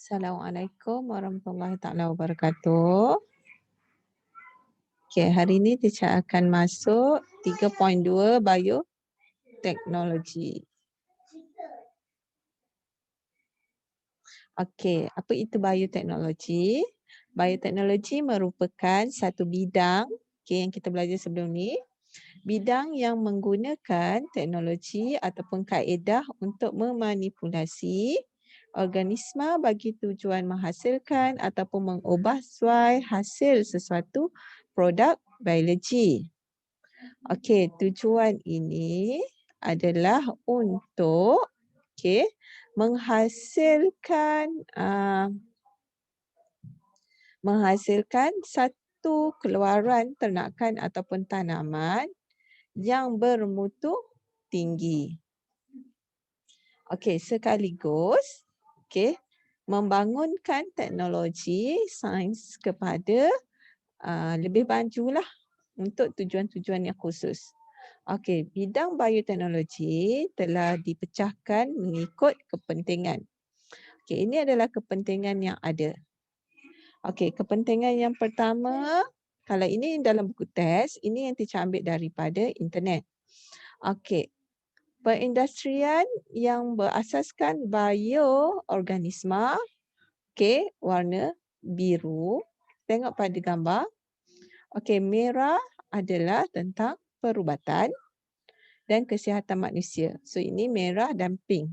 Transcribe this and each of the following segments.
Assalamualaikum warahmatullahi taala wabarakatuh. Okey, hari ini teacher akan masuk 3.2 bioteknologi. Okey, apa itu bioteknologi? Bioteknologi merupakan satu bidang yang kita belajar sebelum ni, bidang yang menggunakan teknologi ataupun kaedah untuk memanipulasi organisma bagi tujuan menghasilkan ataupun mengubah suai hasil sesuatu produk biologi. Okey, tujuan ini adalah untuk menghasilkan satu keluaran ternakan ataupun tanaman yang bermutu tinggi. Okey, sekaligus membangunkan teknologi sains kepada lebih majulah untuk tujuan-tujuan yang khusus. Okey, bidang bioteknologi telah dipecahkan mengikut kepentingan. Okey, ini adalah kepentingan yang ada. Okey, kepentingan yang pertama, kalau ini dalam buku teks, ini yang teacher ambil daripada internet. Okey, perindustrian yang berasaskan bioorganisma, warna biru. Tengok pada gambar. Okey, merah adalah tentang perubatan dan kesihatan manusia. So ini merah dan pink.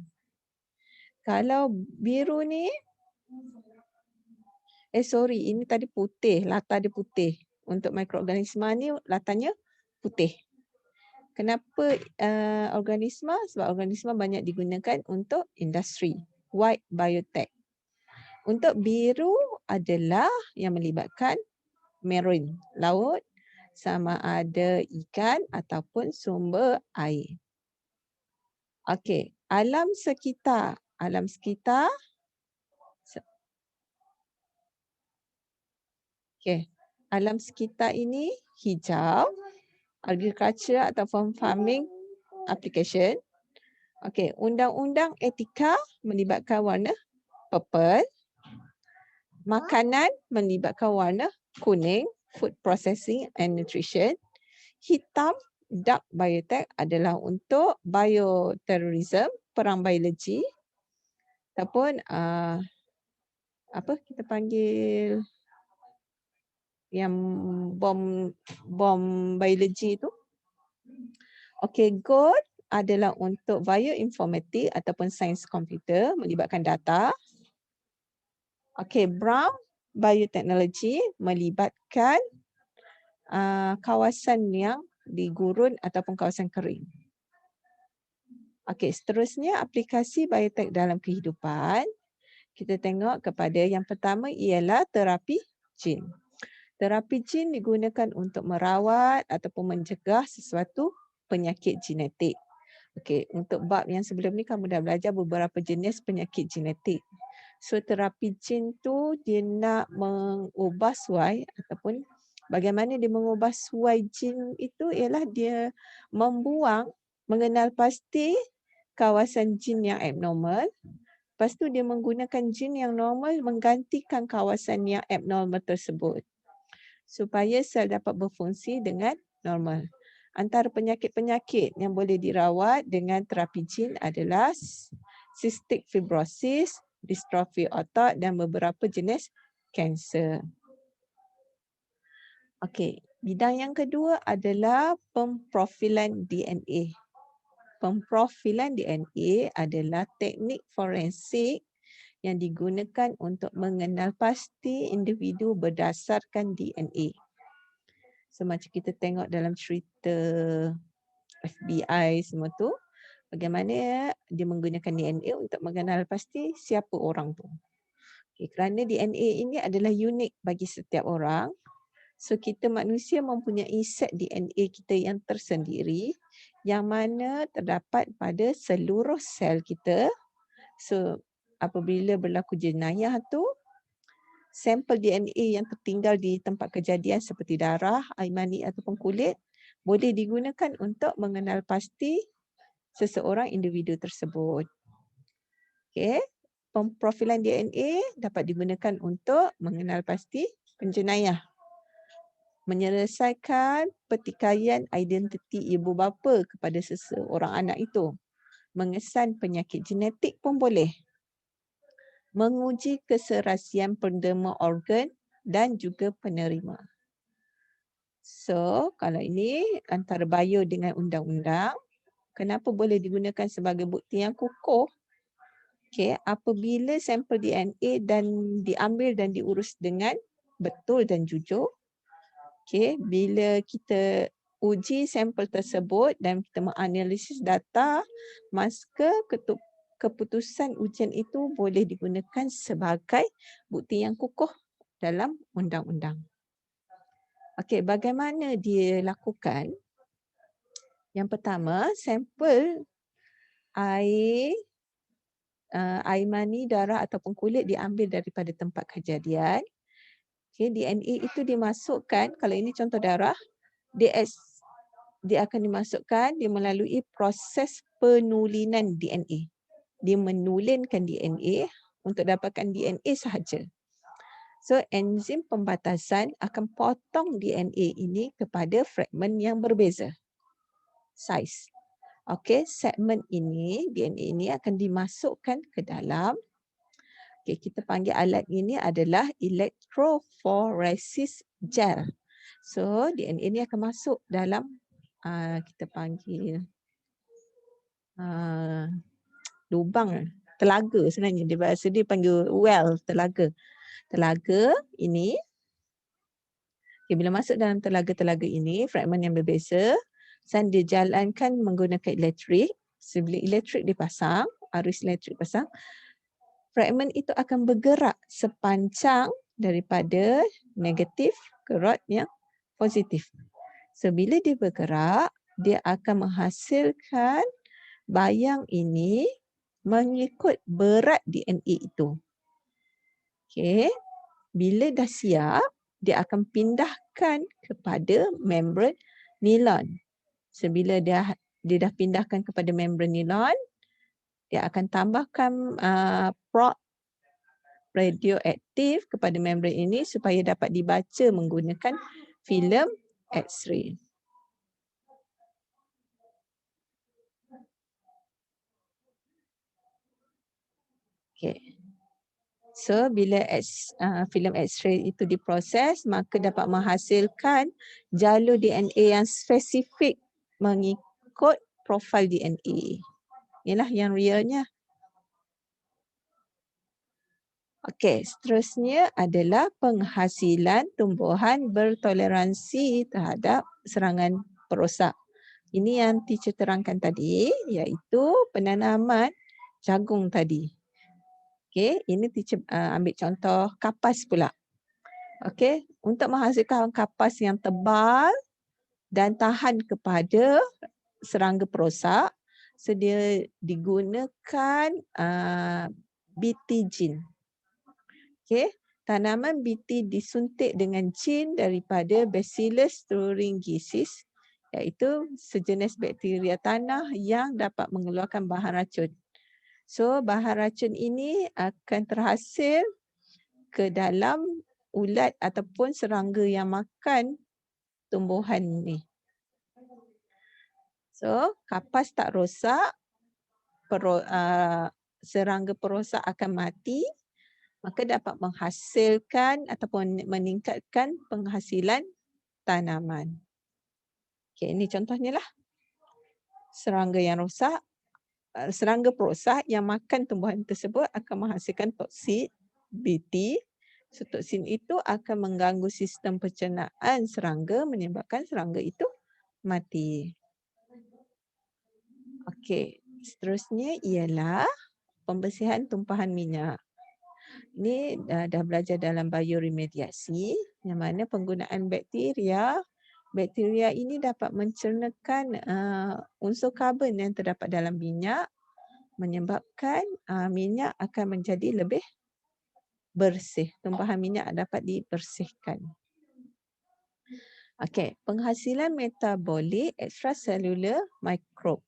Kalau biru ni, ini tadi putih, latar dia putih. Untuk mikroorganisma ni latarnya putih. Kenapa organisma? Sebab organisma banyak digunakan untuk industri, white biotech. Untuk biru adalah yang melibatkan marine, laut, sama ada ikan ataupun sumber air. Okey, alam sekitar. Alam sekitar. Okey, alam sekitar ini hijau, agriculture ataupun farming application. Okey, undang-undang etika melibatkan warna purple. Makanan melibatkan warna kuning, food processing and nutrition. Hitam, dark biotech adalah untuk bioterrorism, perang biologi ataupun apa kita panggil yang bom biologi tu. Okey, gold adalah untuk bioinformatik ataupun sains komputer melibatkan data. Okey, brown bioteknologi melibatkan kawasan yang digurun ataupun kawasan kering. Okey, seterusnya aplikasi biotek dalam kehidupan. Kita tengok kepada yang pertama ialah terapi jin. Terapi jin digunakan untuk merawat ataupun mencegah sesuatu penyakit genetik. Okey, untuk bab yang sebelum ni kamu dah belajar beberapa jenis penyakit genetik. So terapi jin tu dia nak mengubah suai ataupun bagaimana dia mengubah suai jin itu ialah dia mengenal pasti kawasan jin yang abnormal. Lepas tu dia menggunakan jin yang normal menggantikan kawasan yang abnormal tersebut supaya sel dapat berfungsi dengan normal. Antara penyakit-penyakit yang boleh dirawat dengan terapi jin adalah cystic fibrosis, distrofi otot dan beberapa jenis kanser. Okey, bidang yang kedua adalah pemprofilan DNA. Pemprofilan DNA adalah teknik forensik yang digunakan untuk mengenal pasti individu berdasarkan DNA. So macam kita tengok dalam cerita FBI semua tu, bagaimana dia menggunakan DNA untuk mengenal pasti siapa orang tu. Okay, kerana DNA ini adalah unik bagi setiap orang. So kita manusia mempunyai set DNA kita yang tersendiri yang mana terdapat pada seluruh sel kita. So apabila berlaku jenayah tu, sampel DNA yang tertinggal di tempat kejadian seperti darah, air mani ataupun kulit boleh digunakan untuk mengenal pasti seseorang individu tersebut. Okey. Profilan DNA dapat digunakan untuk mengenal pasti penjenayah, menyelesaikan pertikaian identiti ibu bapa kepada seseorang anak itu, mengesan penyakit genetik pun boleh, menguji keserasian penderma organ dan juga penerima. So, kalau ini antara bio dengan undang-undang, kenapa boleh digunakan sebagai bukti yang kukuh? Okey, apabila sampel DNA dan diambil dan diurus dengan betul dan jujur, okey, bila kita uji sampel tersebut dan kita menganalisis data, maka keputusan ujian itu boleh digunakan sebagai bukti yang kukuh dalam undang-undang. Okey, bagaimana dia lakukan? Yang pertama, sampel air air mani, darah ataupun kulit diambil daripada tempat kejadian. Okay, DNA itu dimasukkan, kalau ini contoh darah, dia akan dimasukkan, dia melalui proses penulinan DNA. Dia menulinkan DNA untuk dapatkan DNA sahaja. So, enzim pembatasan akan potong DNA ini kepada fragmen yang berbeza. Saiz. Okey, segmen ini, DNA ini akan dimasukkan ke dalam, kita panggil alat ini adalah electrophoresis gel. So, DNA ini akan masuk dalam, kita panggil lubang, telaga sebenarnya. Dia bahasa dia panggil well, telaga. Telaga ini, bila masuk dalam telaga-telaga ini, fragmen yang berbeza, dan dijalankan menggunakan elektrik. Sebelum elektrik dipasang, arus elektrik pasang, fragmen itu akan bergerak sepanjang daripada negatif ke rod yang positif. So, bila dia bergerak, dia akan menghasilkan bayang ini mengikut berat DNA itu. Okey, bila dah siap, dia akan pindahkan kepada membran nilon. So, bila dia dah pindahkan kepada membran nilon, dia akan tambahkan probe radioaktif kepada membran ini supaya dapat dibaca menggunakan filem X-ray. Okay. So, bila filem X-ray itu diproses, maka dapat menghasilkan jalur DNA yang spesifik mengikut profil DNA. Inilah yang realnya. Okey, seterusnya adalah penghasilan tumbuhan bertoleransi terhadap serangan perosak. Ini yang teacher terangkan tadi, iaitu penanaman jagung tadi. Okey, ini teacher ambil contoh kapas pula. Okey, untuk menghasilkan kapas yang tebal dan tahan kepada serangga perosak, sedia digunakan BT gene. Okey, tanaman BT disuntik dengan gene daripada Bacillus thuringiensis, iaitu sejenis bakteria tanah yang dapat mengeluarkan bahan racun. So, bahan racun ini akan terhasil ke dalam ulat ataupun serangga yang makan tumbuhan ni. So, kapas tak rosak, serangga perosak akan mati, maka dapat menghasilkan ataupun meningkatkan penghasilan tanaman. Okay, ini contohnya lah. Serangga yang rosak, serangga perosak yang makan tumbuhan tersebut akan menghasilkan toksin BT. So, toksin itu akan mengganggu sistem pencernaan serangga menyebabkan serangga itu mati. Okey, seterusnya ialah pembersihan tumpahan minyak. Ini dah belajar dalam bioremediasi yang mana penggunaan bakteria ini dapat mencernakan unsur karbon yang terdapat dalam minyak menyebabkan minyak akan menjadi lebih bersih. Tumpahan minyak dapat dibersihkan. Okey, penghasilan metabolik extracellular microbe.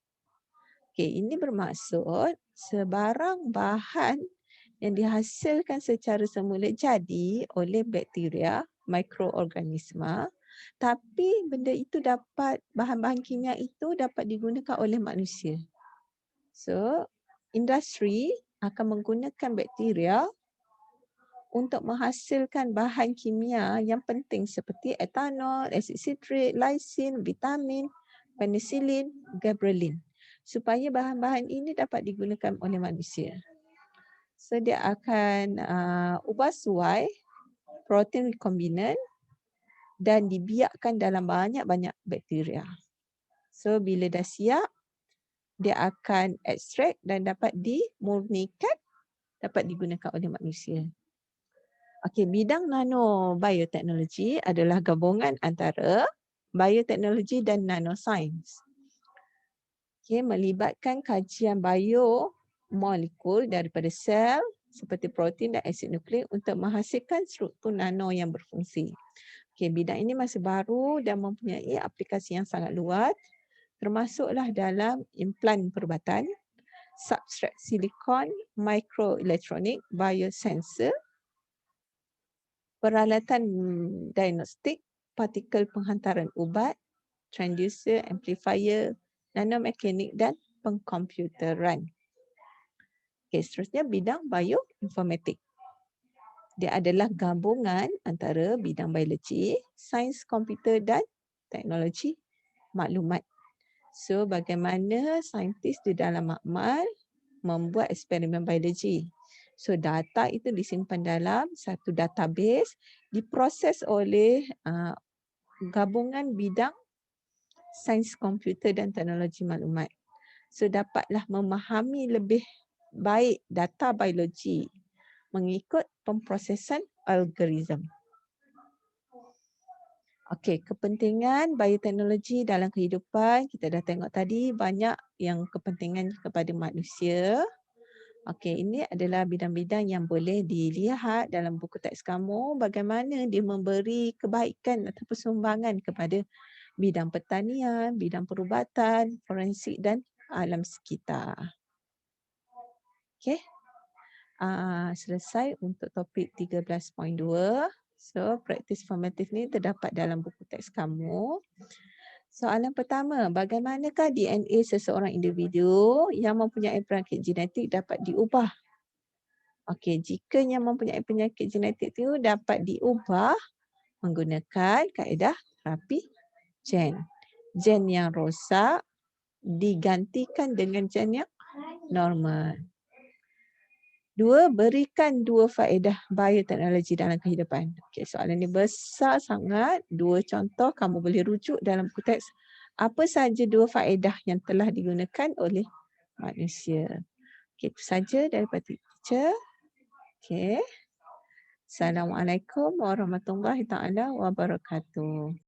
Okey, ini bermaksud sebarang bahan yang dihasilkan secara semula jadi oleh bakteria, mikroorganisma, tapi benda itu bahan-bahan kimia itu dapat digunakan oleh manusia. So, industri akan menggunakan bakteria untuk menghasilkan bahan kimia yang penting seperti etanol, asid sitrik, lysin, vitamin, penicillin, gabrilin, supaya bahan-bahan ini dapat digunakan oleh manusia. So dia akan ubah suai protein recombinant dan dibiakkan dalam banyak-banyak bakteria. So bila dah siap, dia akan ekstrak dan dapat dimurnikan, dapat digunakan oleh manusia. Okey, bidang nanobiotechnology adalah gabungan antara bioteknologi dan nanoscience. Okey, melibatkan kajian biomolekul daripada sel seperti protein dan asid nukleik untuk menghasilkan struktur nano yang berfungsi. Okey, bidang ini masih baru dan mempunyai aplikasi yang sangat luas, termasuklah dalam implan perubatan, substrat silikon, mikroelektronik, biosensor, peralatan diagnostik, partikel penghantaran ubat, transducer, amplifier, nanomekanik dan pengkomputeran. Okay, seterusnya bidang bioinformatik. Dia adalah gabungan antara bidang biologi, sains komputer dan teknologi maklumat. So, bagaimana saintis di dalam makmal membuat eksperimen biologi. So data itu disimpan dalam satu database, diproses oleh gabungan bidang sains komputer dan teknologi maklumat. So dapatlah memahami lebih baik data biologi mengikut pemprosesan algoritma. Okey, kepentingan bioteknologi dalam kehidupan, kita dah tengok tadi banyak yang kepentingan kepada manusia. Okey, ini adalah bidang-bidang yang boleh dilihat dalam buku teks kamu bagaimana dia memberi kebaikan atau sumbangan kepada bidang pertanian, bidang perubatan, forensik dan alam sekitar. Okey. Selesai untuk topik 13.2. So, praktis formatif ni terdapat dalam buku teks kamu. Soalan pertama, bagaimanakah DNA seseorang individu yang mempunyai penyakit genetik dapat diubah? Okey, jika yang mempunyai penyakit genetik itu dapat diubah menggunakan kaedah terapi gen. Gen yang rosak digantikan dengan gen yang normal. 2, berikan 2 faedah bioteknologi dalam kehidupan. Okey, soalan ini besar sangat. 2 contoh kamu boleh rujuk dalam buku teks. Apa sahaja 2 faedah yang telah digunakan oleh manusia. Okey, itu saja daripada teacher. Okey. Assalamualaikum warahmatullahi taala wabarakatuh.